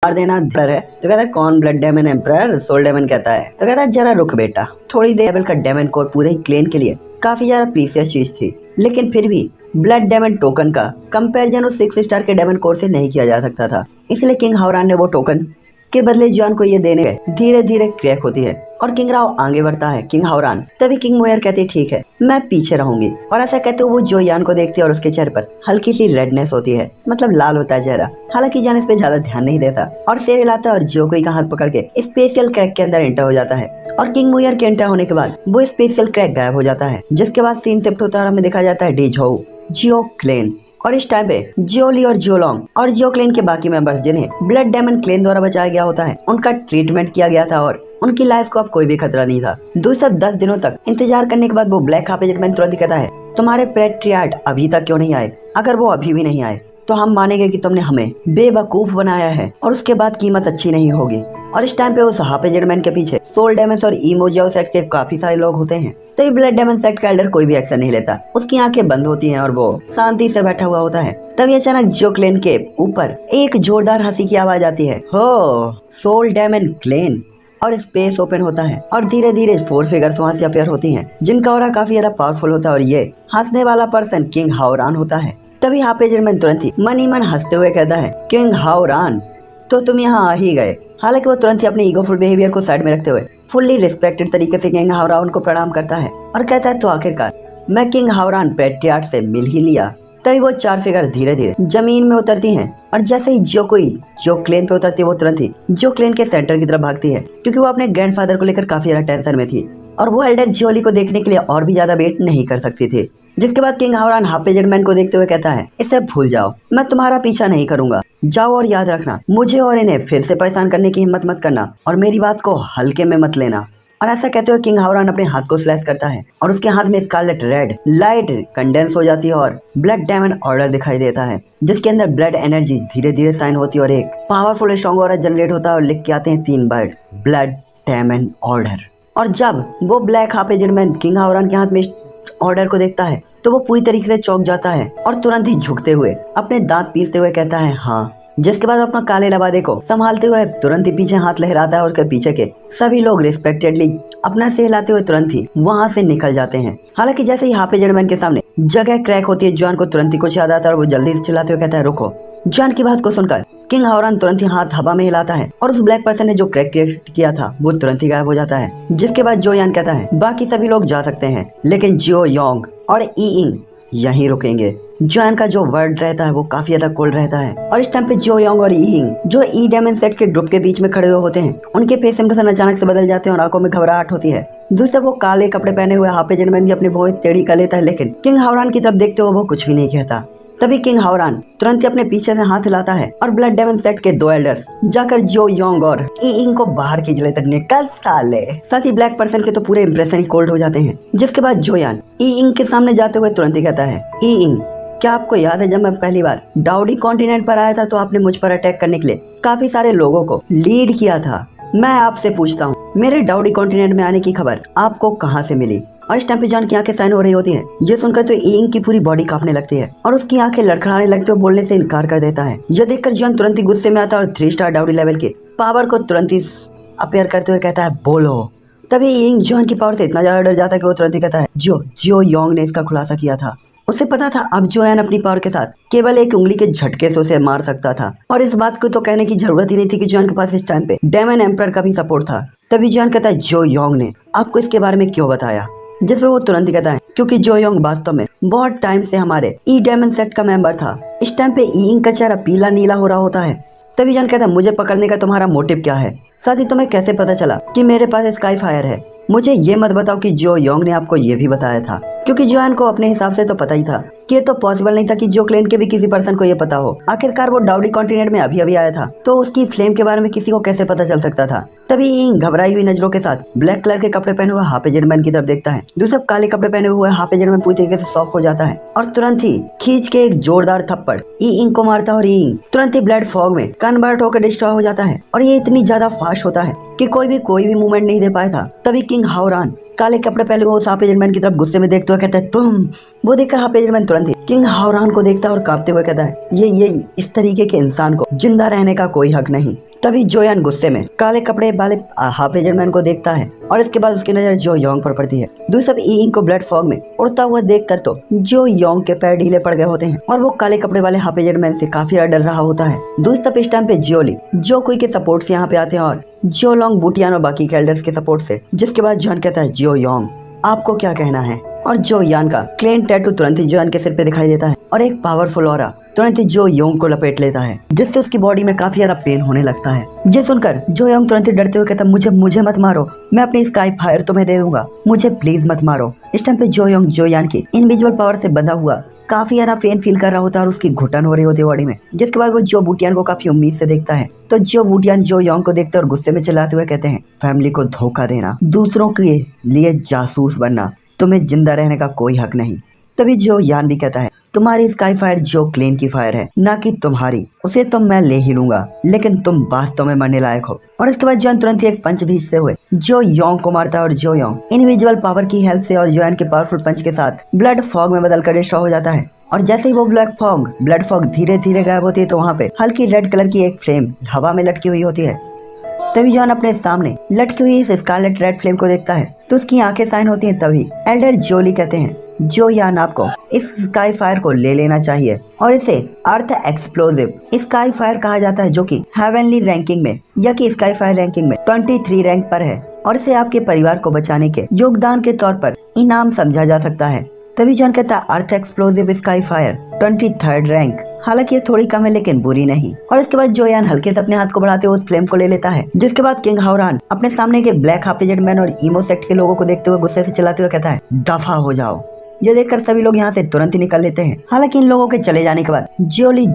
मार देना डर है। तो कहता है कौन blood demon emperor? Soul demon कहता है। तो कहता है जरा रुक बेटा, थोड़ी देर लेवल का डेमन कोर पूरे क्लेन के लिए काफी ज्यादा प्रीसियस चीज थी, लेकिन फिर भी ब्लड डेमन टोकन का कंपैरिजन उस 6 स्टार के डेमन कोर से नहीं किया जा सकता था। इसलिए किंग हावरान ने वो टोकन के बदले जॉन को ये देने गए। धीरे धीरे क्रैक होती है और किंग राव आगे बढ़ता है। किंग हावरान तभी किंग मोयर कहती है ठीक है मैं पीछे रहूंगी, और ऐसा कहते हुए वो जो यान को देखती है और उसके चेहरे पर हल्की सी रेडनेस होती है, मतलब लाल होता है चेहरा। हालांकि जान इस पे ज्यादा ध्यान नहीं देता और शेर हिलाता है और जो कोई का हाथ पकड़ के स्पेशल क्रैक के अंदर एंटर हो जाता है। और किंग मोयर के एंटर होने के बाद वो स्पेशल क्रैक गायब हो जाता है, जिसके बाद सीन शिफ्ट होता है और हमें दिखा जाता है डी झोउ, जियो क्लेन। और इस टाइम पे जियोली और जियोलोंग और जियो क्लेन के बाकी मेंबर्स जिन्हें ब्लड डेमन क्लेन द्वारा बचाया गया होता है, उनका ट्रीटमेंट किया गया था और उनकी लाइफ को अब कोई भी खतरा नहीं था। 210 दिनों तक इंतजार करने के बाद वो ब्लैक हार्पेड मैन तुरंत कहता है तुम्हारे पैट्रियट अभी तक क्यों नहीं आए? अगर वो अभी भी नहीं आए तो हम मानेंगे कि तुमने हमें बेवकूफ बनाया है और उसके बाद कीमत अच्छी नहीं होगी। और इस टाइम पे उस हार्पेड मैन के पीछे सोल डेमन्स और इमोजियो सेक्ट के काफी सारे लोग होते हैं। तभी ब्लड डेमन सेक्ट का एल्डर कोई भी एक्शन नहीं लेता, उसकी आंखें बंद होती हैं और वो शांति से बैठा हुआ होता है। तभी अचानक जियो क्लेन के ऊपर एक जोरदार हंसी की आवाज आती है, हो सोल डेमन क्लेन, और स्पेस ओपन होता है और धीरे धीरे 4 फिगर्स वहाँ से अपीयर होती हैं, जिनका ऑरा काफी ज्यादा पावरफुल होता है और ये हंसने वाला पर्सन किंग हावरान होता है। तभी हार्पेड मैन तुरंत ही मन ही मन हंसते हुए कहता है किंग हावरान तो तुम यहाँ आ ही गए। हालांकि वो तुरंत ही अपने ईगोफुल बिहेवियर को साइड में रखते हुए फुल्ली रिस्पेक्टेड तरीके से किंग हावरान को प्रणाम करता है और कहता है तो आखिरकार मैं किंग हावरान पैट्रियट से मिल ही लिया। तभी वो 4 फिगर्स धीरे धीरे जमीन में उतरती हैं और जैसे ही जो क्लेन पे उतरती है वो तुरंत ही जो क्लेन के सेंटर की तरफ भागती है, क्योंकि वो अपने ग्रैंडफादर को लेकर काफी ज्यादा टेंशन में थी और वो एल्डर जियोली को देखने के लिए और भी ज्यादा वेट नहीं कर सकती थी। जिसके बाद किंग हावरान हार्पेड मैन को देखते हुए कहता है इसे भूल जाओ, मैं तुम्हारा पीछा नहीं करूंगा, जाओ और याद रखना मुझे और इन्हें फिर से परेशान करने की हिम्मत मत करना और मेरी बात को हल्के में मत लेना। और ऐसा कहते हुए किंग हावरान अपने हाथ को स्लैश करता है और उसके हाथ में स्कारलेट रेड लाइट कंडेंस हो जाती है और ब्लड डेमन ऑर्डर दिखाई देता है, जिसके अंदर ब्लड एनर्जी धीरे धीरे साइन होती है और एक पावरफुल स्ट्रॉन्ग ऑरा जनरेट होता है और लिख के आते हैं 3 वर्ड ब्लड डेमन ऑर्डर। और जब वो ब्लैक हार्पेड मैन किंग हावरान के हाथ में ऑर्डर को देखता है तो वो पूरी तरीके से चौंक जाता है और तुरंत ही झुकते हुए अपने दांत पीसते हुए कहता है हाँ। जिसके बाद अपना काले लबादे को संभालते हुए तुरंत ही पीछे हाथ लहराता है और उसके पीछे के सभी लोग रिस्पेक्टेडली अपना सिर हिलाते हुए तुरंत ही वहाँ से निकल जाते हैं। हालांकि जैसे ही हार्पेड मैन के सामने जगह क्रैक होती है, जॉन को तुरंत ही कुछ याद आता है और वो जल्दी से चिल्लाते हुए कहता है रुको। जॉन की बात को सुनकर किंग हावरान तुरंत ही हाथ हवा में हिलाता है और उस ब्लैक पर्सन ने जो क्रैक क्रिएट किया था वो तुरंत ही गायब हो जाता है। जिसके बाद जो यान कहता है बाकी सभी लोग जा सकते हैं, लेकिन जियो योंग और ई इंग यहीं रुकेंगे। जॉन का जो वर्ड रहता है वो काफी ज्यादा कोल्ड रहता है और इस टाइम पे जियो योंग और ई इंग जो ई डेमन सेट के ग्रुप के बीच में खड़े हुए होते हैं, उनके फेस इंप्रेशन अचानक से बदल जाते हैं और आंखों में घबराहट होती है। दूसरा वो काले कपड़े पहने हुए हार्पेड मैन भी अपनी बहुत टेढ़ी कर लेता है, लेकिन किंग हावरान की तरफ देखते हुए वो कुछ भी नहीं कहता। तभी किंग हावरान तुरंत ही अपने पीछे से हाथ हिलाता है और ब्लड डेमन सेट के 2 एल्डर्स जाकर जो योंग और ई इंग को बाहर खींच तक निकल साले। साथ ही ब्लैक पर्सन के तो पूरे इंप्रेशन ही कोल्ड हो जाते हैं। जिसके बाद जो यान ई इंग के सामने जाते हुए तुरंत ही कहता है ई इंग क्या आपको याद है जब मैं पहली बार डाउडी कॉन्टिनेंट पर आया था तो आपने मुझ पर अटैक करने के लिए काफी सारे लोगों को लीड किया था? मैं आपसे पूछता हूँ मेरे डाउडी कॉन्टिनेंट में आने की खबर आपको कहाँ से मिली? और इस टाइम पे जॉन की आंखें साइन हो रही होती हैं। ये सुनकर तो ई इंग की पूरी बॉडी कांपने लगती है और उसकी आंखें लड़खड़ाने लगती है, बोलने से इनकार कर देता है। यह देखकर जॉन तुरंत ही गुस्से में आता है और 3 स्टार डाउडी लेवल के पावर को तुरंत ही अपेयर करते हुए कहता है बोलो। तभी ई इंग जॉन की पावर से इतना ज्यादा डर जाता है कि वो तुरंत ही कहता है जियो योंग ने इसका खुलासा किया था। उसे पता था अब जोयान अपनी पावर के साथ केवल एक उंगली के झटके से उसे मार सकता था और इस बात को तो कहने की जरूरत ही नहीं थी कि जोयान के पास इस टाइम पे डेमन एम्परर का भी सपोर्ट था। तभी जोयान कहता है जो योंग ने आपको इसके बारे में क्यों बताया? जिसमें वो तुरंत ही कहता है क्योंकि जो योंग वास्तव में बहुत टाइम से हमारे ई डेमन सेट का मेंबर था। इस टाइम पे ई इंग का चेहरा पीला नीला हो रहा होता है। तभी जोयान कहता है मुझे पकड़ने का तुम्हारा मोटिव क्या है? साथ ही तुम्हें कैसे पता चला कि मेरे पास स्काई फायर है? मुझे ये मत बताओ कि जो योंग ने आपको ये भी बताया था, क्योंकि जोयान को अपने हिसाब से तो पता ही था कि ये तो पॉसिबल नहीं था कि जो क्लेन के भी किसी पर्सन को ये पता हो। आखिरकार वो डाउडी कॉन्टिनेंट में अभी अभी आया था तो उसकी फ्लेम के बारे में किसी को कैसे पता चल सकता था? तभी इंग घबराई हुई नजरों के साथ ब्लैक कलर के कपड़े पहने हुए हार्पेड मैन की तरफ देखता है। दूसरा काले कपड़े पहने हुए हार्पेड मैन पूरी तरीके से शॉक हो जाता है और तुरंत ही खींच के एक जोरदार थप्पड़ ई इंग को मारता है और ई इंग तुरंत ही ब्लड फॉग में कन्वर्ट होकर डिस्ट्रॉय हो जाता है और ये इतनी ज्यादा फास्ट होता है कि कोई भी मूवमेंट नहीं दे पाया था। तभी किंग हावरान काले कपड़े पहले वो हार्पेड मैन की तरफ गुस्से में देखते हुए कहता है तुम। वो देखकर हार्पेड मैन तुरंत ही किंग हावरान को देखता है और कांपते हुए कहता है ये इस तरीके के इंसान को जिंदा रहने का कोई हक नहीं। तभी जोयान गुस्से में काले कपड़े वाले हाफ एजेड मैन को देखता है और इसके बाद उसकी नजर जो योंग पर पड़ती है। दूसरी तरफ ई इंग को ब्लड फॉग में उड़ता हुआ देखकर तो जो योंग के पैर ढीले पड़ गए होते हैं और वो काले कपड़े वाले हाफ एजेड मैन से काफी डर रहा होता है। दूसरी तरफ इस टाइम पे जियोली जो कोई के सपोर्ट से यहाँ पे आते हैं और जो लोंग बूटियान और बाकी के एल्डर्स के सपोर्ट से, जिसके बाद जॉन कहता है जो योंग आपको क्या कहना है, और जो यान का क्लेन टैटू तुरंत ही जोयान के सिर पे दिखाई देता है और एक पावरफुल ऑरा तुरंत ही जो योंग को लपेट लेता है, जिससे उसकी बॉडी में काफी ज्यादा पेन होने लगता है। ये सुनकर जो योंग तुरंत ही डरते हुए कहता मुझे मत मारो, मैं अपनी स्काई फायर तुम्हें दे दूंगा, मुझे प्लीज मत मारो। इस टाइम पे जो योंग जो यान की इनविजिबल पावर से बंधा हुआ काफी ज्यादा पेन फील कर रहा होता है और उसकी घुटन हो रही होती है बॉडी में, जिसके बाद वो जो बूटियान को काफी उम्मीद से देखता है। तो जो बूटियान जो योंग को देखते और गुस्से में चिल्लाते हुए कहते हैं फैमिली को धोखा देना, दूसरों के लिए जासूस बनना, तुम्हें जिंदा रहने का कोई हक नहीं। तभी जो यान भी कहता है तुम्हारी स्काई फायर जो क्लेन की फायर है ना कि तुम्हारी, उसे तो मैं ले ही लूंगा, लेकिन तुम वास्तव में मरने लायक हो। और इसके बाद जॉन तुरंत ही एक पंच भेजते हुए जो योंग को मारता है और जो योंग इनविजिबल पावर की हेल्प से और जोयान के पावरफुल पंच के साथ ब्लड फॉग में बदल कर डिस्ट्रॉय हो जाता है। और जैसे ही वो ब्लड फॉग धीरे धीरे गायब होती है तो वहाँ पे हल्की रेड कलर की एक फ्लेम हवा में लटकी हुई होती है। तभी जॉन अपने सामने लटकी हुई इस स्कारलेट रेड फ्लेम को देखता है तो उसकी आंखें साइन होती हैं। तभी एल्डर जोली कहते हैं जो यान आपको इस स्काई फायर को ले लेना चाहिए और इसे अर्थ एक्सप्लोसिव स्काई फायर कहा जाता है, जो कि हेवनली रैंकिंग में या कि स्काई फायर रैंकिंग में 23 रैंक पर है और इसे आपके परिवार को बचाने के योगदान के तौर पर इनाम समझा जा सकता है। तभी जॉन कहता है earth explosive sky fire 23rd rank, हालांकि ये थोड़ी कम है लेकिन बुरी नहीं। और इसके बाद जोयान हल्के से अपने हाथ को बढ़ाते हुए उस फ्लेम को ले लेता है, जिसके बाद किंग हावरान अपने सामने के ब्लैक हाफ एजेड मैन और ईमो सेक्ट के लोगों को देखते हुए गुस्से से चिल्लाते हुए कहता है दफा हो जाओ। ये देखकर सभी लोग यहाँ से तुरंत ही निकल लेते हैं। हालांकि इन लोगों के चले जाने के बाद जोली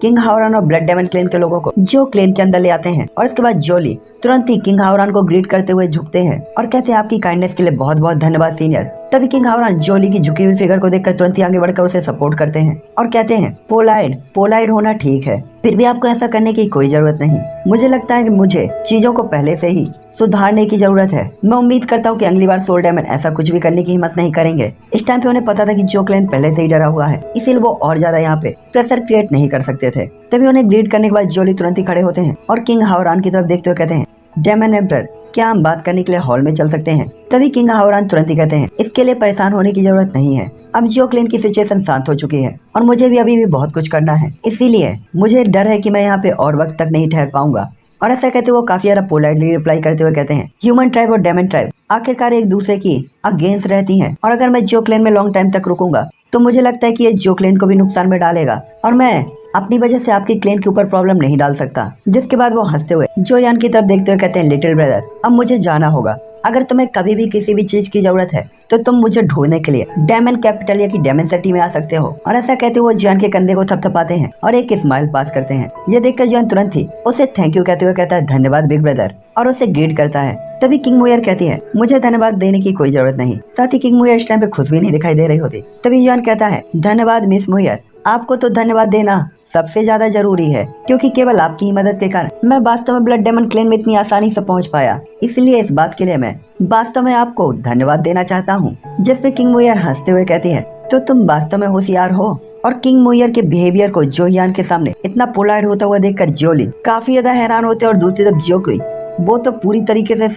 किंग हावरान और ब्लड डेमन क्लेन के लोगों को जो क्लेन के अंदर ले आते हैं और इसके बाद जोली तुरंत ही किंग हावरान को ग्रीट करते हुए झुकते हैं और कहते हैं आपकी काइंडनेस के लिए बहुत बहुत धन्यवाद सीनियर। तभी किंग हावरान जोली की झुकी हुई फिगर को देखकर तुरंत ही आगे बढ़कर उसे सपोर्ट करते हैं और कहते हैं पोलाइड होना ठीक है, फिर भी आपको ऐसा करने की कोई जरूरत नहीं। मुझे लगता है कि मुझे चीजों को पहले से ही सुधारने की जरूरत है। मैं उम्मीद करता हूँ कि अगली बार सोल डेमन ऐसा कुछ भी करने की हिम्मत नहीं करेंगे। इस टाइम पे उन्हें पता था कि जो क्लेन पहले से ही डरा हुआ है, इसीलिए वो और ज्यादा यहाँ पे प्रेशर क्रिएट नहीं कर सकते थे। तभी उन्हें ग्रीट करने के बाद जोली तुरंत ही खड़े होते हैं और किंग हावरान की तरफ देखते हुए कहते हैं डेमन एम्परर क्या हम बात करने के लिए हॉल में चल सकते हैं। तभी किंग हावरान तुरंत ही कहते हैं इसके लिए परेशान होने की जरूरत नहीं है, अब जियो क्लेन की सिचुएशन शांत हो चुकी है और मुझे भी अभी भी बहुत कुछ करना है, इसीलिए मुझे डर है कि मैं यहाँ पे और वक्त तक नहीं ठहर पाऊंगा। और ऐसा कहते वो काफी ज्यादा पोलाइटली रिप्लाई करते हुए कहते हैं ह्यूमन ट्राइब और डेमन ट्राइब आखिरकार एक दूसरे की अगेंस्ट रहती हैं और अगर मैं जियो क्लेन में लॉन्ग टाइम तक रुकूंगा तो मुझे लगता है कि ये जियो क्लेन को भी नुकसान में डालेगा और मैं अपनी वजह से आपकी क्लेन के ऊपर प्रॉब्लम नहीं डाल सकता। जिसके बाद वो हंसते हुए जोयान की तरफ देखते हुए कहते हैं लिटिल ब्रदर अब मुझे जाना होगा, अगर तुम्हें कभी भी किसी भी चीज की जरूरत है तो तुम मुझे ढूंढने के लिए डेमन कैपिटल या कि डेमन सिटी में आ सकते हो। और ऐसा कहते हुए जोयान के कंधे को थपथपाते हैं और एक स्माइल पास करते हैं। ये देखकर जोयान तुरंत ही उसे थैंक यू कहते हुए कहता है धन्यवाद बिग ब्रदर और उसे ग्रीट करता है। तभी किंग मुयर कहती है मुझे धन्यवाद देने की कोई जरूरत नहीं। साथ ही किंग मुयर इस टाइम पे खुश भी नहीं दिखाई दे रही होती। तभी जोयान कहता है धन्यवाद मिस मुयर, आपको तो धन्यवाद देना सबसे ज्यादा जरूरी है क्योंकि केवल आपकी ही मदद के कारण मैं वास्तव में ब्लड डेमन क्लेन में इतनी आसानी से पहुंच पाया, इसलिए इस बात के लिए मैं वास्तव में आपको धन्यवाद देना चाहता हूँ। जिसपे किंग मुयर हंसते हुए कहती है तो तुम वास्तव में होशियार हो। और किंग मुयर के बिहेवियर को जोयान के सामने इतना पोलाइट होता हुआ देखकर जोली काफी ज्यादा हैरान होते और दूसरी तरफ जो कोई वो तो पूरी तरीके से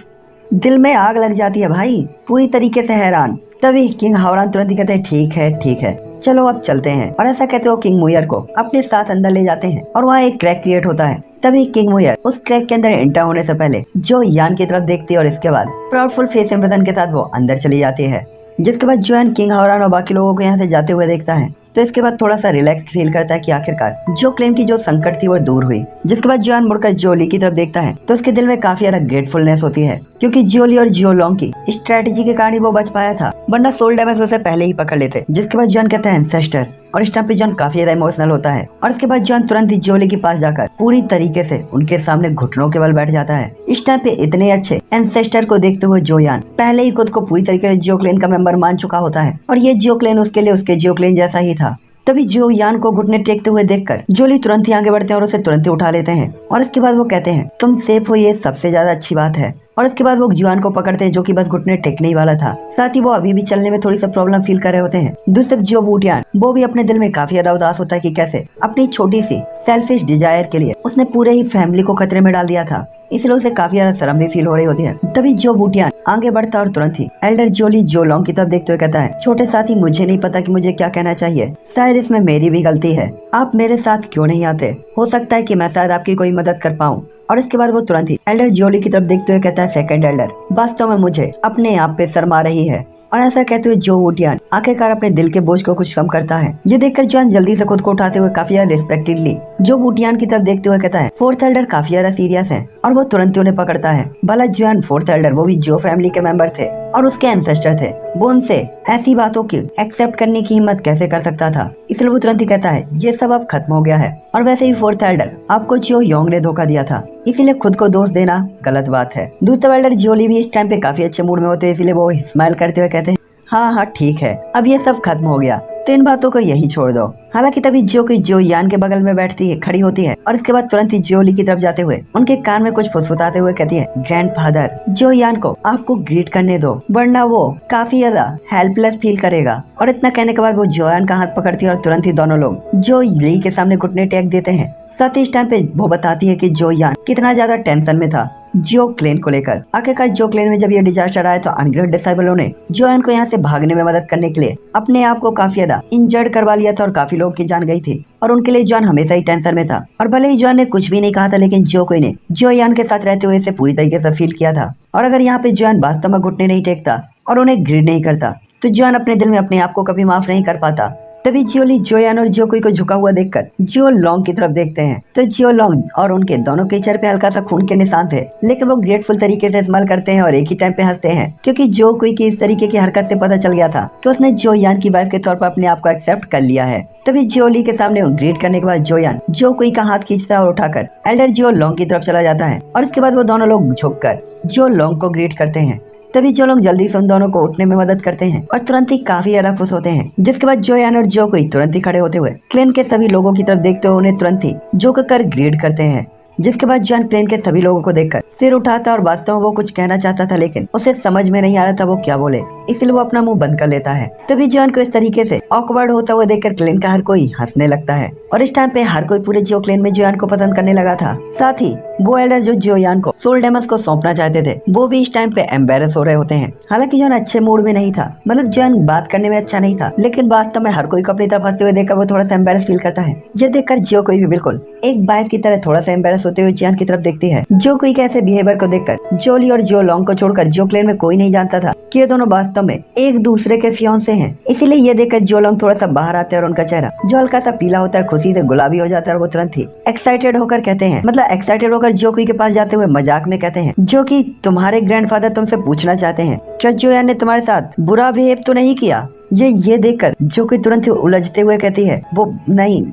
दिल में आग लग जाती है भाई, पूरी तरीके से हैरान। तभी किंग हावरान तुरंत ही कहते हैं ठीक है चलो अब चलते हैं। और ऐसा कहते हो किंग मुयर को अपने साथ अंदर ले जाते हैं और वहाँ एक क्रैक क्रिएट होता है। तभी किंग मुयर उस क्रैक के अंदर एंटर होने से पहले जो यान की तरफ देखती है और इसके बाद प्राउडफुल फेस इंप्रेशन के साथ वो अंदर चली जाती है। जिसके बाद जोयान किंग हावरान और बाकी लोगों को यहाँ से जाते हुए देखता है तो इसके बाद थोड़ा सा रिलैक्स फील करता है कि आखिरकार जो क्लेन की जो संकट थी वो दूर हुई। जिसके बाद जोयान मुड़कर जोली की तरफ देखता है तो उसके दिल में काफी ज्यादा ग्रेटफुलनेस होती है क्योंकि जोली और जियो लॉन्ग की स्ट्रेटेजी के कारण वो बच पाया था, वरना सोल डैमेज उसे पहले ही पकड़ लेते। जिसके बाद जोयान कहता है एंसेस्टर और इस टाइम पे जॉन काफी ज्यादा इमोशनल होता है और इसके बाद जॉन तुरंत ही जोली के पास जाकर पूरी तरीके से उनके सामने घुटनों के बल बैठ जाता है। इस टाइम पे इतने अच्छे एंसेस्टर को देखते हुए जोयान पहले ही खुद को पूरी तरीके से जियो क्लेन का मेंबर मान चुका होता है और ये जियो क्लेन उसके लिए उसके जियो क्लेन जैसा ही था। तभी जियो यान को घुटने टेकते हुए देखकर जोली तुरंत ही आगे बढ़ते हैं और उसे तुरंत ही उठा लेते हैं और इसके बाद वो कहते हैं तुम सेफ हो, ये सबसे ज्यादा अच्छी बात है। और उसके बाद वो जुआन को पकड़ते हैं जो कि बस घुटने टेकने ही वाला था। साथ ही वो अभी भी चलने में थोड़ी सा प्रॉब्लम फील कर रहे होते हैं। दूसरी जो वुटियान वो भी अपने दिल में काफी ज्यादा उदास होता है कि कैसे अपनी छोटी सी सेल्फिश डिजायर के लिए उसने पूरे ही फैमिली को खतरे में डाल दिया था, इसलिए उसे काफी ज्यादा शर्म भी फील हो रही होती है। तभी जो वुटियान आगे बढ़ता और तुरंत ही एल्डर जोली जो लॉन्ग की तरफ देखते हुए कहता है, छोटे साथी मुझे नहीं पता कि मुझे क्या कहना चाहिए, शायद इसमें मेरी भी गलती है, आप मेरे साथ क्यों नहीं आते, हो सकता है कि मैं शायद आपकी कोई मदद कर पाऊँ। और इसके बाद वो तुरंत ही एल्डर जोली की तरफ देखते हुए कहता है, सेकंड एल्डर वास्तव में मुझे अपने आप पे शर्म आ रही है। और ऐसा कहते हुए जो वुटियान आखिरकार अपने दिल के बोझ को कुछ कम करता है। ये देखकर जुआन जल्दी से खुद को उठाते हुए काफी ज्यादा रिस्पेक्टेडली जो वुटियान की तरफ देखते हुए कहता है, फोर्थ एल्डर काफी ज्यादा सीरियस है। और वो तुरंत ही उन्हें पकड़ता है। भला जुआन फोर्थ एल्डर वो भी जो फैमिली के मेंबर थे और उसके एंसेस्टर थे, वो उनसे ऐसी बातों की एक्सेप्ट करने की हिम्मत कैसे कर सकता था। इसलिए वो तुरंत ही कहता है, ये सब अब खत्म हो गया है। और वैसे ही फोर्थ एल्डर आपको जियो योंग ने धोखा दिया था, इसीलिए खुद को दोष देना गलत बात है। दूसरा एल्डर जियोली भी इस टाइम पे काफी अच्छे मूड में होते हैं, इसलिए वो स्माइल करते हुए कहते हैं, हाँ हाँ ठीक है, अब ये सब खत्म हो गया, तो इन बातों को यही छोड़ दो। हालांकि तभी जो यान के बगल में बैठती है, खड़ी होती है और इसके बाद तुरंत ही जियोली की तरफ जाते हुए उनके कान में कुछ फुसफुसाते हुए कहती है, ग्रैंडफादर जो यान को आपको ग्रीट करने दो, वरना वो काफी ज्यादा हेल्पलेस फील करेगा। और इतना कहने के बाद वो जो यान का हाथ पकड़ती है और तुरंत ही दोनों लोग जो ली के सामने घुटने टेक देते हैं। साथ ही इस टाइम पे वो बताती है कि जो यान कितना ज्यादा टेंशन में था जो क्लेन को लेकर। आखिरकार जो क्लेन में जब ये डिजास्टर आया तो अनग्रेड डिसेबलों ने जो यान को यहाँ से भागने में मदद करने के लिए अपने आप को काफी ज्यादा इंजर्ड करवा लिया था और काफी लोग की जान गई थी। और उनके लिए जॉन हमेशा ही टेंशन में था। और भले ही जॉन ने कुछ भी नहीं कहा था, लेकिन जो कोई ने जो यान के साथ रहते हुए इसे पूरी तरीके से फील किया था। और अगर यहाँ पे जॉन वास्तव में घुटने नहीं टेकता और उन्हें ग्रीड नहीं करता तो जॉन अपने दिल में अपने आप को कभी माफ नहीं कर पाता। तभी जियोली जोयान और जियोकुई को झुका हुआ देखकर जियो लॉन्ग की तरफ देखते हैं तो जियो लॉन्ग और उनके दोनों के चेहरे पे हल्का सा खून के निशान थे, लेकिन वो ग्रेटफुल तरीके से इस्तेमाल करते हैं और एक ही टाइम पे हंसते हैं, क्योंकि जियोकुई की इस तरीके की हरकत से पता चल गया था कि उसने जोयान की वाइफ के तौर पर अपने आप को एक्सेप्ट कर लिया है। तभी जियोली के सामने ग्रीट करने के बाद जोयान जियोकुई का हाथ खींचता है और उठाकर एल्डर जियो लॉन्ग की तरफ चला जाता है। और इसके बाद वो दोनों लोग झुककर जियो लॉन्ग को ग्रीट करते हैं। तभी जो लोग जल्दी से उन दोनों को उठने में मदद करते हैं और तुरंत ही काफी ज्यादा खुश होते हैं। जिसके बाद जोयान और जोकुई तुरंत ही खड़े होते हुए क्लेन के सभी लोगों की तरफ देखते हुए उन्हें तुरंत ही जोक कर ग्रीड करते हैं। जिसके बाद जॉन क्लेन के सभी लोगों को देखकर सिर उठाता और वास्तव में वो कुछ कहना चाहता था, लेकिन उसे समझ में नहीं आ रहा था वो क्या बोले, इसलिए वो अपना मुंह बंद कर लेता है। तभी जॉन को इस तरीके से ऑकवर्ड होता हुआ देखकर क्लेन का हर कोई हंसने लगता है। और इस टाइम पे हर कोई पूरे जियो क्लेन में जोयान को पसंद करने लगा था। साथ ही वो एल्डर जो जोयान को सोल डेमंस को सौंपना चाहते थे वो भी इस टाइम पे एम्बेरस हो रहे होते हैं। हालांकि जॉन अच्छे मूड में नहीं था, मतलब जॉन बात करने में अच्छा नहीं था, लेकिन वास्तव में हर कोई को अपनी तरफ हंसते हुए देखकर वो थोड़ा सा एम्बेरस फील करता है। ये देखकर जियो कोई भी बिल्कुल एक वाइफ की तरह थोड़ा सा एम्बेरस होते हुए जॉन की तरफ देखती है। जो कोई कैसे बिहेवियर को देखकर जोली और जो लॉन्ग को छोड़कर जो क्लेन में कोई नहीं जानता था कि ये दोनों वास्तव में एक दूसरे के फियांसे हैं। इसीलिए ये देखकर जो लॉन्ग थोड़ा सा बाहर आते हैं और उनका चेहरा जो हल्का सा पीला होता है खुशी से गुलाबी हो जाता है और वो तुरंत ही एक्साइटेड होकर कहते हैं, मतलब एक्साइटेड होकर जो कोई के पास जाते हुए मजाक में कहते हैं, जो कि तुम्हारे ग्रैंडफादर तुमसे पूछना चाहते हैं क्या जोयान ने तुम्हारे साथ बुरा बिहेव तो नहीं किया। ये देखकर जो कोई तुरंत ही उलझते हुए कहती है, वो नहीं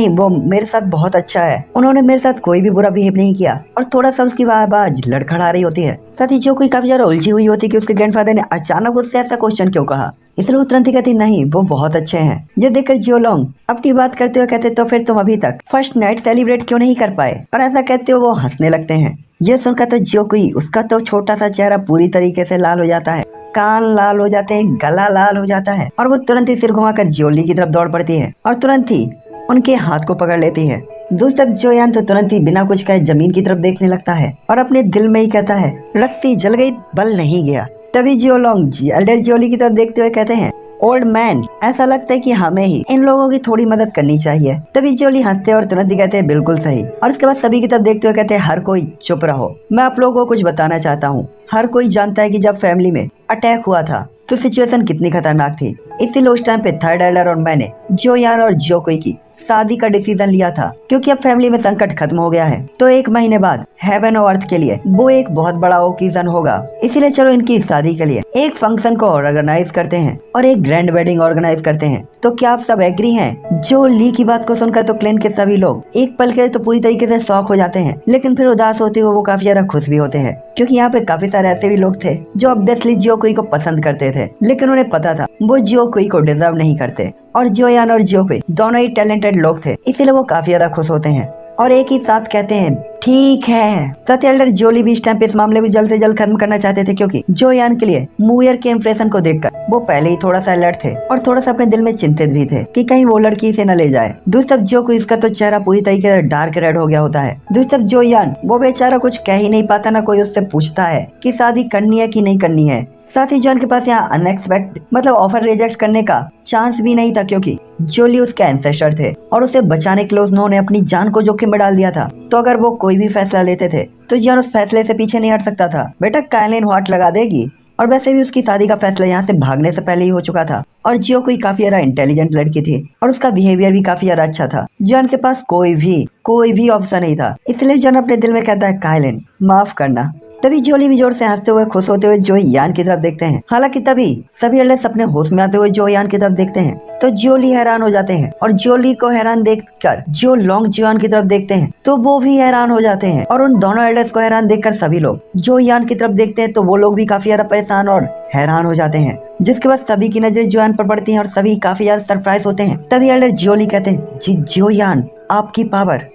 वो मेरे साथ बहुत अच्छा है, उन्होंने मेरे साथ कोई भी बुरा बिहेव नहीं किया। और थोड़ा सा उसकी आवाज लड़खड़ा रही होती है। साथ ही जो कोई काफी ज्यादा उलझी हुई होती है कि उसके ग्रैंडफादर ने अचानक उससे ऐसा क्वेश्चन क्यों कहा, इसलिए वो तुरंत ही कहती नहीं वो बहुत अच्छे हैं। ये देखकर जियो लॉन्ग अपनी बात करते हुए कहते तो फिर तुम अभी तक फर्स्ट नाइट सेलिब्रेट क्यों नहीं कर पाए। और ऐसा कहते हुए वो हंसने लगते हैं। ये सुनकर तो जियो कोई उसका तो छोटा सा चेहरा पूरी तरीके से लाल हो जाता है, कान लाल हो जाते हैं, गला लाल हो जाता है और वो तुरंत ही सिर घुमाकर जियोली की तरफ दौड़ पड़ती है और तुरंत ही उनके हाथ को पकड़ लेती है। दूसरा जोयान तो तुरंत ही बिना कुछ कहे जमीन की तरफ देखने लगता है और अपने दिल में ही कहता है, रस्सी जल गई बल नहीं गया। तभी जियो लॉन्ग एल्डर जियोली की तरफ देखते हुए कहते हैं, ओल्ड मैन ऐसा लगता है कि हमें ही इन लोगों की थोड़ी मदद करनी चाहिए। तभी जियोली हंसते और तुरंत ही कहते हैं बिल्कुल सही। और उसके बाद सभी की तरफ देखते हुए कहते हैं, हर कोई चुप रहो, मैं आप लोगों को कुछ बताना चाहता हूँ। हर कोई जानता है कि जब फैमिली में अटैक हुआ था तो सिचुएशन कितनी खतरनाक थी, इसीलिए उस टाइम पे थर्ड एल्डर और मैंने जोयान और जियोकुई की शादी का डिसीजन लिया था, क्योंकि अब फैमिली में संकट खत्म हो गया है तो 1 महीने बाद हेवन और अर्थ के लिए वो एक बहुत बड़ा ओकेजन होगा। इसीलिए चलो इनकी शादी के लिए एक फंक्शन को ऑर्गेनाइज करते हैं और एक ग्रैंड वेडिंग ऑर्गेनाइज करते हैं। तो क्या आप सब एग्री हैं? जो ली की बात को सुनकर तो क्लेन के सभी लोग एक पल के लिए तो पूरी तरीके से शॉक हो जाते हैं, लेकिन फिर उदास होते हुए वो काफी ज्यादा खुश भी होते हैं, क्योंकि यहाँ पे काफी सारे ऐसे भी लोग थे जो ऑब्वियसली जियोकुई को पसंद करते थे, लेकिन उन्हें पता था वो जियोकुई को डिजर्व नहीं करते। और जोयान और जियोकुई दोनों ही टैलेंटेड लोग थे, इसीलिए वो काफी ज्यादा खुश होते हैं। और एक ही साथ कहते हैं ठीक है। साथ ही एल्डर जोली भी इस टाइम पे इस मामले को जल्द से जल्द खत्म करना चाहते थे, क्योंकि जो यान के लिए मूयर के इंप्रेशन को देखकर वो पहले ही थोड़ा सा अलर्ट थे और थोड़ा सा अपने दिल में चिंतित भी थे कि कहीं वो लड़की इसे न ले जाए। दूसरी तरफ जो को इसका तो चेहरा पूरी तरीके से डार्क रेड हो गया होता है। दूसरी तरफ जो यान वो बेचारा कुछ कह ही नहीं पाता, ना कोई उससे पूछता है कि शादी करनी है कि नहीं करनी है। साथ ही जॉन के पास यहाँ अनएक्सपेक्टेड मतलब ऑफर रिजेक्ट करने का चांस भी नहीं था, क्योंकि जोली उसके एंसेस्टर थे और उसे बचाने के लिए उन्होंने अपनी जान को जोखिम में डाल दिया था। तो अगर वो कोई भी फैसला लेते थे तो जॉन उस फैसले से पीछे नहीं हट सकता था। बेटा काइलिन वाट लगा देगी, और वैसे भी उसकी शादी का फैसला यहाँ से भागने से पहले ही हो चुका था। और जियो कोई काफी ज्यादा इंटेलिजेंट लड़की थी और उसका बिहेवियर भी काफी ज्यादा अच्छा था। जॉन के पास कोई भी ऑप्शन नहीं था, इसलिए जॉन अपने दिल में कहता है काइलिन माफ करना। तभी जोली भी जोर से हंसते हुए खुश होते हुए जो यान की तरफ देखते हैं। हालांकि तभी सभी एल्डर्स अपने होश में आते हुए जो यान की तरफ देखते हैं तो जोली हैरान हो जाते हैं, और जोली को हैरान देखकर जो लॉन्ग जियान की तरफ देखते हैं तो वो भी हैरान हो जाते हैं। और उन दोनों एल्डर्स को हैरान देखकर सभी लोग जो यान की तरफ देखते हैं तो वो लोग भी काफी ज्यादा परेशान और हैरान हो जाते हैं, जिसके बाद सभी की नजरें जोयान पर पड़ती हैं और सभी काफी ज्यादा सरप्राइज होते हैं। तभी एल्डर जोली कहते हैं जी जोयान आपकी पावर।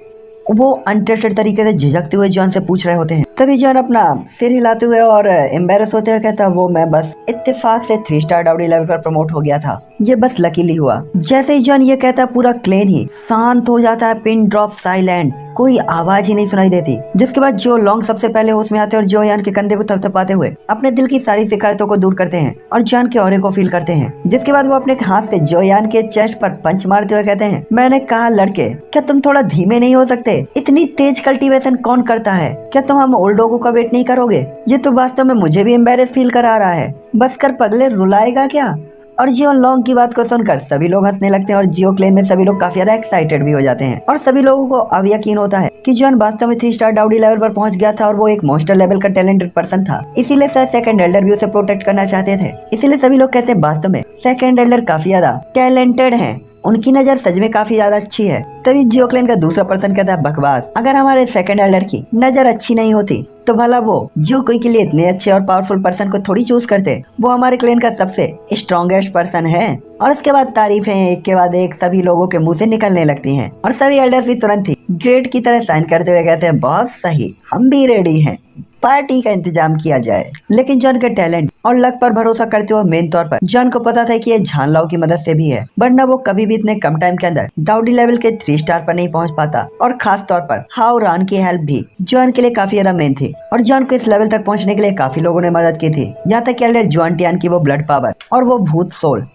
वो अनटेस्टेड तरीके से झिझकते हुए जॉन से पूछ रहे होते हैं। तभी जॉन अपना सिर हिलाते हुए और एम्बेरस होते हुए कहता वो मैं बस इत्तेफाक से 3 स्टार डाउडी लेवल पर प्रमोट हो गया था, ये बस लकीली हुआ। जैसे ही जॉन ये कहता पूरा क्लेन ही शांत हो जाता है, पिन ड्रॉप साइलेंट, कोई आवाज ही नहीं सुनाई देती। जिसके बाद जो लॉन्ग सबसे पहले होश में आते हैं और जो यान के कंधे को थपथपाते हुए अपने दिल की सारी शिकायतों को दूर करते हैं और जॉन के ऑरे को फील करते हैं। जिसके बाद वो अपने हाथ से जो यान के चेस्ट पर पंच मारते हुए कहते हैं मैंने कहा लड़के क्या तुम थोड़ा धीमे नहीं हो सकते, इतनी तेज कल्टीवेशन कौन करता है, क्या तुम हम ओल्ड लोगों का वेट नहीं करोगे। ये तो वास्तव में मुझे भी एम्बेरस फील करा रहा है, बस कर पगले रुलाएगा क्या। और जियो लॉन्ग की बात को सुनकर सभी लोग हंसने लगते हैं और जियो क्लेन में सभी लोग काफी ज्यादा एक्साइटेड भी हो जाते हैं और सभी लोगों को अब यकीन होता है कि जॉन वास्तव में 3 स्टार डाउडी लेवल पर पहुंच गया था और वो एक मॉन्स्टर लेवल का टैलेंटेड पर्सन था। इसीलिए शायद सेकंड एल्डर भी उसे प्रोटेक्ट करना चाहते थे। इसीलिए सभी लोग कहते हैं वास्तव में सेकंड एल्डर काफी ज्यादा टैलेंटेड है, उनकी नजर सच में काफी ज्यादा अच्छी है। तभी जियो क्लेन का दूसरा पर्सन कहता है बकवास, अगर हमारे सेकंड एल्डर की नजर अच्छी नहीं होती तो भला वो जो कोई के लिए इतने अच्छे और पावरफुल पर्सन को थोड़ी चूज करते। वो हमारे क्लेन का सबसे स्ट्रॉन्गेस्ट पर्सन है। और उसके बाद तारीफें एक के बाद एक सभी लोगों के मुंह से निकलने लगती हैं और सभी एल्डर्स भी तुरंत ही ग्रेट की तरह साइन करते हुए कहते हैं बहुत सही, हम भी रेडी हैं, पार्टी का इंतजाम किया जाए। लेकिन जॉन के टैलेंट और लक पर भरोसा करते हुए मेन तौर पर जॉन को पता था कि ये झानलाओ की मदद से भी है, वरना वो कभी भी इतने कम टाइम के अंदर डाउडी लेवल के 3 स्टार पर नहीं पहुंच पाता। और खास तौर पर हाउ रान की हेल्प भी जॉन के लिए काफी ज्यादा मेन थी और जॉन को इस लेवल तक पहुंचने के लिए काफी लोगों ने मदद की थी, यहाँ तक कि एल्डर जॉन टियान की वो ब्लड पावर और वो भूत सोल।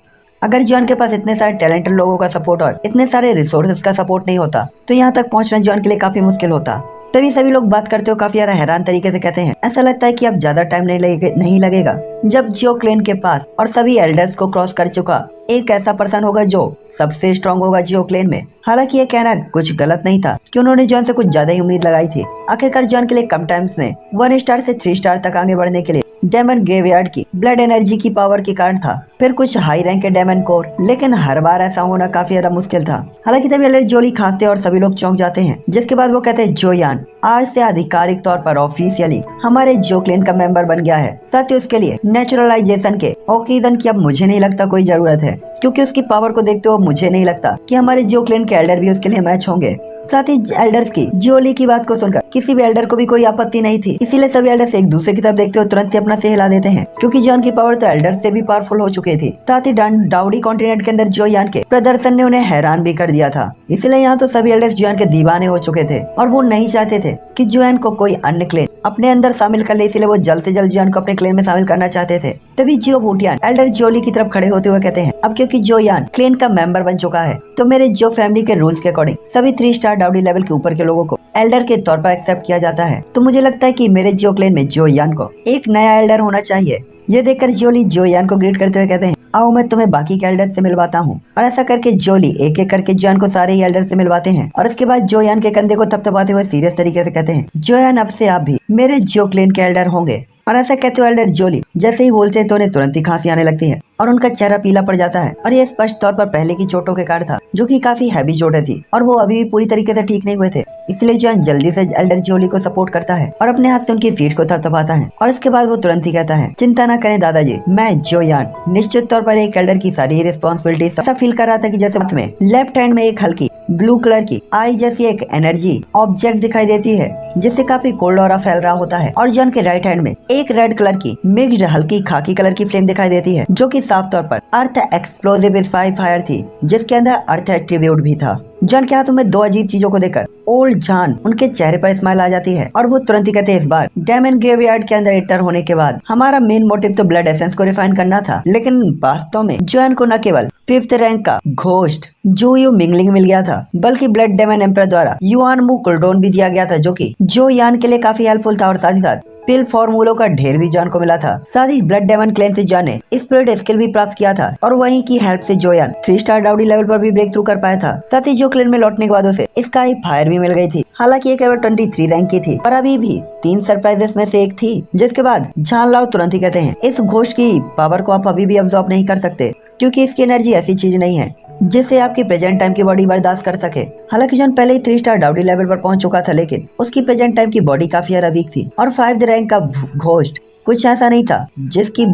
अगर जॉन के पास इतने सारे टैलेंटेड लोगों का सपोर्ट और इतने सारे रिसोर्सेज का सपोर्ट नहीं होता तो यहाँ तक पहुंचना जॉन के लिए काफी मुश्किल होता। तभी सभी लोग बात करते हो काफी ज्यादा हैरान तरीके से कहते हैं ऐसा लगता है कि अब ज्यादा टाइम नहीं लगेगा जब जियो क्लेन के पास और सभी एल्डर्स को क्रॉस कर चुका एक ऐसा पर्सन होगा जो सबसे स्ट्रांग होगा जियो क्लेन में। हालांकि ये कहना कुछ गलत नहीं था कि उन्होंने जॉन से कुछ ज्यादा ही उम्मीद लगाई थी। आखिरकार जॉन के लिए कम टाइम्स में 1 स्टार से 3 स्टार तक आगे बढ़ने के लिए डेमन ग्रेवयार्ड की ब्लड एनर्जी की पावर के कारण था, फिर कुछ हाई रैंक के डेमन कोर, लेकिन हर बार ऐसा होना काफी ज्यादा मुश्किल था। हालांकि तभी एल्डर जोली खांसते और सभी लोग चौंक जाते हैं, जिसके बाद वो कहते हैं जोयान आज से आधिकारिक तौर पर ऑफिशियली हमारे जो क्लेन का मेंबर बन गया है। साथ ही उसके लिए नेचुरलाइजेशन के ओकेजन की अब मुझे नहीं लगता कोई जरूरत है, क्योंकि उसकी पावर को देखते हुए मुझे नहीं लगता कि हमारे जो क्लेन के एल्डर भी उसके लिए मैच होंगे। साथ ही एल्डर्स की जोली की बात को सुनकर किसी भी एल्डर को भी कोई आपत्ति नहीं थी, इसीलिए सभी एल्डर्स एक दूसरे की तरफ देखते हुए तुरंत ही अपना सिर हिला देते हैं, क्योंकि जॉन की पावर तो एल्डर्स से भी पावरफुल हो चुकी थी। साथ ही डाउडी कॉन्टिनेंट के अंदर जोयान के प्रदर्शन ने उन्हें हैरान भी कर दिया था, इसलिए यहाँ तो सभी एल्डर्स जोयान के दीवाने हो चुके थे और वो नहीं चाहते थे कि जोयान को कोई अन्य क्लेन अपने अंदर शामिल कर ले, इसलिए वो जल्द से जल्द जोयान को अपने क्लेन में शामिल करना चाहते थे। तभी जियो बूटियान एल्डर जोली की तरफ खड़े होते हुए कहते हैं अब क्योंकि जोयान क्लेन का मेंबर बन चुका है तो मेरे जो फैमिली के रूल्स के अकॉर्डिंग सभी 3 स्टार डाउडी लेवल के ऊपर के लोगों को एल्डर के तौर पर एक्सेप्ट किया जाता है। तो मुझे लगता है कि मेरे जो क्लेन में जोयान को एक नया एल्डर होना चाहिए। ये देखकर जोली जोयान को ग्रीट करते हुए कहते हैं आओ मैं तुम्हें बाकी के एल्डर से मिलवाता हूँ। और ऐसा करके जोली एक एक करके जोयान को सारे ही एल्डर से मिलवाते हैं और उसके बाद जोयान के कंधे को थपथपाते हुए सीरियस तरीके से कहते हैं जोयान अब से आप भी मेरे जो क्लेन के एल्डर होंगे। और ऐसा कहते हुए एल्डर जोली जैसे ही बोलते हैं तो उन्हें तुरंत ही खांसी आने लगती है और उनका चेहरा पीला पड़ जाता है और ये स्पष्ट तौर पर पहले की चोटों के कारण था, जो कि काफी हैवी चोटें थी और वो अभी भी पूरी तरीके से ठीक नहीं हुए थे। इसलिए जोयान जल्दी से एल्डर जोली को सपोर्ट करता है और अपने हाथ से उनकी फीट को थपथपाता है और इसके बाद वो तुरंत ही कहता है चिंता न करें दादाजी, मैं जोयान निश्चित तौर पर एक एल्डर की सारी रिस्पॉन्सिबिलिटी ऐसा फील कर रहा था कि जैसे में लेफ्ट हैंड में एक हल्की ब्लू कलर की आई जैसी एक एनर्जी ऑब्जेक्ट दिखाई देती है जिससे काफी कोल्ड ऑरा फैल रहा होता है। और जॉन के राइट हैंड में एक रेड कलर की मिक्स्ड हल्की खाकी कलर की फ्लेम दिखाई देती है जो कि साफ तौर पर अर्थ एक्सप्लोसिव फायर थी जिसके अंदर अर्थ एट्रीब्यूट भी था। जॉन के हाथों में दो अजीब चीजों को देखकर ओल्ड जॉन उनके चेहरे पर स्माइल आ जाती है और वो तुरंत ही कहते हैं इस बार डेमन ग्रेवयार्ड के अंदर एंटर होने के बाद हमारा मेन मोटिव तो ब्लड एसेंस को रिफाइन करना था, लेकिन वास्तव में जॉन को न केवल 5th रैंक का घोस्ट जो यू मिंगलिंग मिल गया था बल्कि ब्लड डेमन एम्पर द्वारा युआन मू कुलडोन भी दिया गया था जो कि जो यान के लिए काफी हेल्पफुल था। और साथ ही साथ पिल फॉर्मूलों का ढेर भी जॉन को मिला था। साथ ही ब्लड डेमन क्लेन से जॉन ने स्पिरिट स्किल भी प्राप्त किया था और वहीं की हेल्प से जोयान 3 स्टार डाउडी लेवल पर भी ब्रेक थ्रू कर पाया था। साथ ही जो क्लेन में लौटने के बाद उसे स्काई फायर भी मिल गई थी। हालांकि ये केवल 23 रैंक की थी पर अभी भी 3 सरप्राइजेस में से एक थी। जिसके बाद जान लाओ तुरंत ही कहते हैं इस घोस्ट की पावर को आप अभी भी अब्सॉर्ब नहीं कर सकते क्योंकि इसकी एनर्जी ऐसी चीज नहीं है जिससे आपकी प्रेजेंट टाइम की बॉडी बर्दाश्त कर सके। हालांकि जॉन पहले ही 3 स्टार डाउडी लेवल पर पहुंच चुका था लेकिन उसकी प्रेजेंट टाइम की बॉडी काफी ज्यादा वीक थी और 5th रैंक का घोस्ट कुछ ऐसा नहीं था जिसकी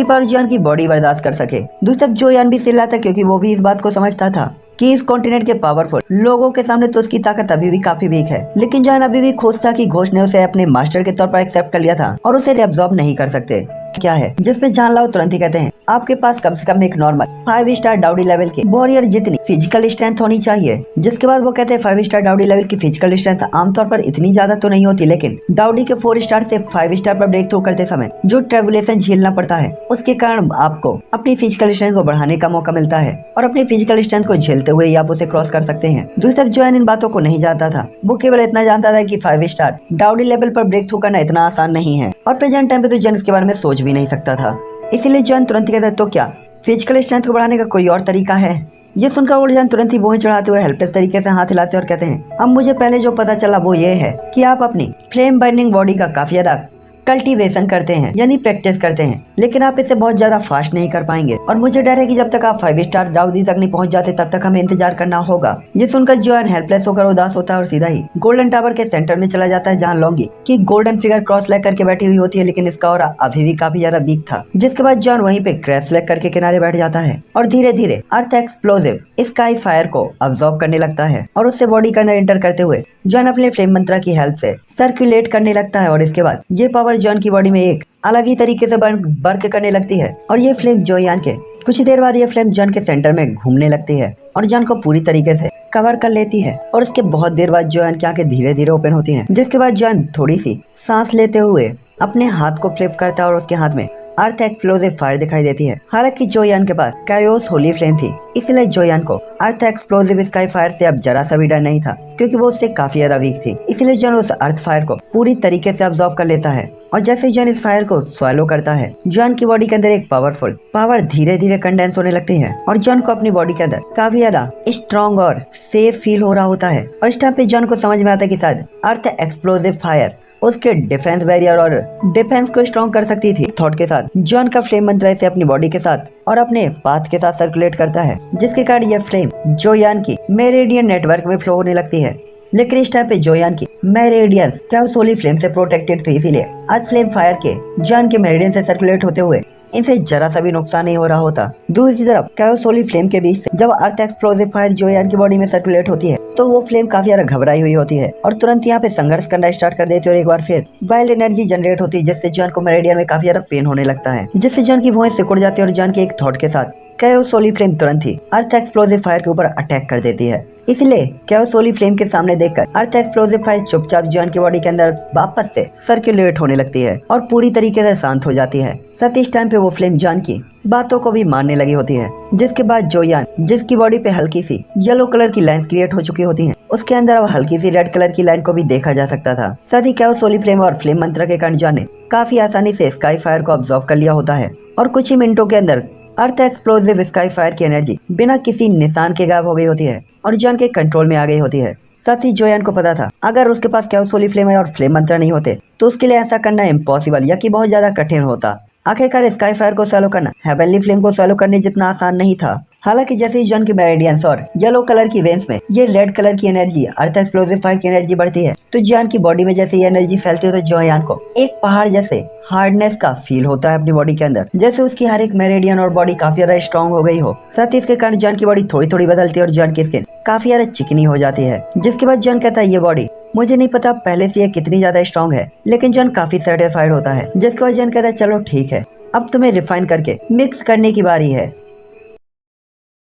पावर जॉन की बॉडी बर्दाश्त कर सके। दूसरी तरफ जोयान भी चिल्ला था क्योंकि वो भी इस बात को समझता था कि इस कॉन्टिनेंट के पावरफुल लोगों के सामने तो उसकी ताकत अभी भी काफी वीक है। लेकिन जॉन अभी भी खुश था कि घोस्ट ने उसे अपने मास्टर के तौर पर एक्सेप्ट कर लिया था और उसे एब्जॉर्ब नहीं कर सकते। क्या है जिसमें जान लाओ तुरंत ही कहते हैं आपके पास कम से कम एक नॉर्मल 5 स्टार डाउडी लेवल की वॉरियर जितनी फिजिकल स्ट्रेंथ होनी चाहिए। जिसके बाद वो कहते हैं 5 स्टार डाउडी लेवल की फिजिकल स्ट्रेंथ आमतौर पर इतनी ज्यादा तो नहीं होती लेकिन डाउडी के 4 स्टार से 5 स्टार पर ब्रेक थ्रू करते समय जो ट्रेबुलेशन झेलना पड़ता है उसके कारण आपको अपनी फिजिकल स्ट्रेंथ को बढ़ाने का मौका मिलता है और अपनी फिजिकल स्ट्रेंथ को झेलते हुए आप उसे क्रॉस कर सकते हैं। दूसरी तरफ जोयान इन बातों को नहीं जानता था, वो केवल इतना जानता था कि 5 स्टार डाउडी लेवल पर ब्रेक थ्रू करना इतना आसान नहीं है और प्रेजेंट टाइम पे तो जॉन इसके बारे में सोच भी नहीं सकता था। इसीलिए जॉन तुरंत कहता है तो क्या फिजिकल स्ट्रेंथ को बढ़ाने का कोई और तरीका है। ये सुनकर ओल्ड जॉन तुरंत ही बोझ चढ़ाते हुए हेल्पलेस तरीके से हाथ हिलाते और कहते हैं अब मुझे पहले जो पता चला वो ये है कि आप अपनी फ्लेम बर्निंग बॉडी का काफी ज्यादा कल्टीवेशन करते हैं यानी प्रैक्टिस करते हैं लेकिन आप इसे बहुत ज्यादा फास्ट नहीं कर पाएंगे और मुझे डर है कि जब तक आप 5 स्टार डाउडी तक नहीं पहुंच जाते तब तक हमें इंतजार करना होगा। ये सुनकर जॉन हेल्पलेस होकर उदास होता है और सीधा ही गोल्डन टावर के सेंटर में चला जाता है जहाँ लॉन्गी की गोल्डन फिगर क्रॉस लेग करके बैठी हुई होती है लेकिन इसका ऑरा अभी भी काफी ज्यादा वीक था। जिसके बाद जॉन वहीं पे क्रैश लेग करके किनारे बैठ जाता है और धीरे धीरे अर्थ एक्सप्लोसिव स्काई फायर को अब्सॉर्ब करने लगता है और उससे बॉडी के अंदर एंटर करते हुए जॉन अपने फ्लेम मंत्रा की हेल्प से सर्कुलेट करने लगता है और इसके बाद ये पावर जॉन की बॉडी में एक अलग ही तरीके से वर्क करने लगती है और ये फ्लेम जोयान के कुछ ही देर बाद ये फ्लेम जॉन के सेंटर में घूमने लगती है और जॉन को पूरी तरीके से कवर कर लेती है और उसके बहुत देर बाद जॉन की आंखें धीरे धीरे ओपन होती हैं। जिसके बाद जॉन थोड़ी सी सांस लेते हुए अपने हाथ को फ्लिप करता है और उसके हाथ में अर्थ एक्सप्लोसिव फायर दिखाई देती है। हालांकि जोयान के पास कायोस होली फ्लेम थी इसलिए जोयान को अर्थ एक्सप्लोसिव स्काई फायर से अब जरा सा भी डर नहीं था क्योंकि वो उससे काफी ज्यादा वीक थी। इसलिए जॉन उस अर्थ फायर को पूरी तरीके से अब्सॉर्ब कर लेता है और जैसे जॉन इस फायर को स्वैलो करता है जॉन की बॉडी के अंदर एक पावरफुल पावर धीरे धीरे कंडेंस होने लगती है और जॉन को अपनी बॉडी के अंदर काफी ज्यादा स्ट्रॉन्ग और सेफ फील हो रहा होता है। और इस टाइम पे जॉन को समझ में आता है कि शायद अर्थ एक्सप्लोसिव फायर उसके डिफेंस बैरियर और डिफेंस को स्ट्रॉन्ग कर सकती थी। थॉट के साथ जॉन का फ्लेम मंत्र इसे अपनी बॉडी के साथ और अपने पाथ के साथ सर्कुलेट करता है जिसके कारण यह फ्लेम जोयान की मेरिडियन नेटवर्क में फ्लो होने लगती है। लेकिन इस टाइम पे जोयान की मेरिडियंस क्या सोली फ्लेम से प्रोटेक्टेड थी इसीलिए अर्थ फ्लेम फायर के जॉन के मेरिडियन से सर्कुलेट होते हुए इनसे जरा सा भी नुकसान नहीं हो रहा होता। दूसरी तरफ कायोसोली फ्लेम के बीच से जब अर्थ एक्सप्लोसिव फायर जोयान की बॉडी में सर्कुलेट होती है तो वो फ्लेम काफी ज्यादा घबराई हुई होती है और तुरंत यहाँ पे संघर्ष करना स्टार्ट कर देती है और एक बार फिर वाइल्ड एनर्जी जनरेट होती है जिससे जॉन को मेरिडियन में काफी ज्यादा पेन होने लगता है जिससे जॉन की भुएं सिकुड़ जाती है और जॉन के एक थॉट के साथ कायोसोली फ्लेम तुरंत ही अर्थ एक्सप्लोसिव फायर के ऊपर अटैक कर देती है। इसलिए कायोसोली फ्लेम के सामने देखकर अर्थ एक्सप्लोसिव फायर चुपचाप जॉन की बॉडी के अंदर वापस से सर्कुलेट होने लगती है और पूरी तरीके से शांत हो जाती है। साथ ही इस टाइम पे वो फ्लेम जॉन की बातों को भी मानने लगी होती है। जिसके बाद जोयान जिसकी बॉडी पे हल्की सी येलो कलर की लाइंस क्रिएट हो चुकी होती हैं उसके अंदर अब हल्की सी रेड कलर की लाइन को भी देखा जा सकता था। साथ ही कायोसोली फ्लेम और फ्लेम मंत्र के कारण जॉन ने काफी आसानी से स्काई फायर को अब्सॉर्ब कर लिया होता है और कुछ ही मिनटों के अंदर अर्थ एक्सप्लोसिव स्काई फायर की एनर्जी बिना किसी निशान के गायब हो गई होती है और जॉन के कंट्रोल में आ गई होती है। साथ ही जोयान को पता था अगर उसके पास कायोसोली फ्लेम और फ्लेम मंत्र नहीं होते तो उसके लिए ऐसा करना इम्पॉसिबल या कि बहुत ज्यादा कठिन होता। आखिरकार स्काई फायर को सॉलो करना हेवनली फ्लेम को सॉलो करने जितना आसान नहीं था। हालांकि जैसे ही जॉन की मेरिडियंस और येलो कलर की वेन्स में ये रेड कलर की एनर्जी अर्थ एक्सप्लोसिव फायर की एनर्जी बढ़ती है, तो जॉन की बॉडी में जैसे ये एनर्जी फैलती है तो जॉयान को एक पहाड़ जैसे हार्डनेस का फील होता है अपनी बॉडी के अंदर, जैसे उसकी हर एक मेरिडियन और बॉडी काफी ज्यादा स्ट्रॉन्ग हो गई हो। साथ ही इसके कारण जॉन की बॉडी थोड़ी थोड़ी बदलती है और जॉन की स्किन काफी ज्यादा चिकनी हो जाती है। जिसके बाद जॉन कहता है ये बॉडी मुझे नहीं पता पहले से ये कितनी ज्यादा स्ट्रॉन्ग है, लेकिन जॉन काफी सेटिस्फाइड होता है। जिसके बाद जॉन कहता है चलो ठीक है, अब तुम्हें रिफाइन करके मिक्स करने की बारी है।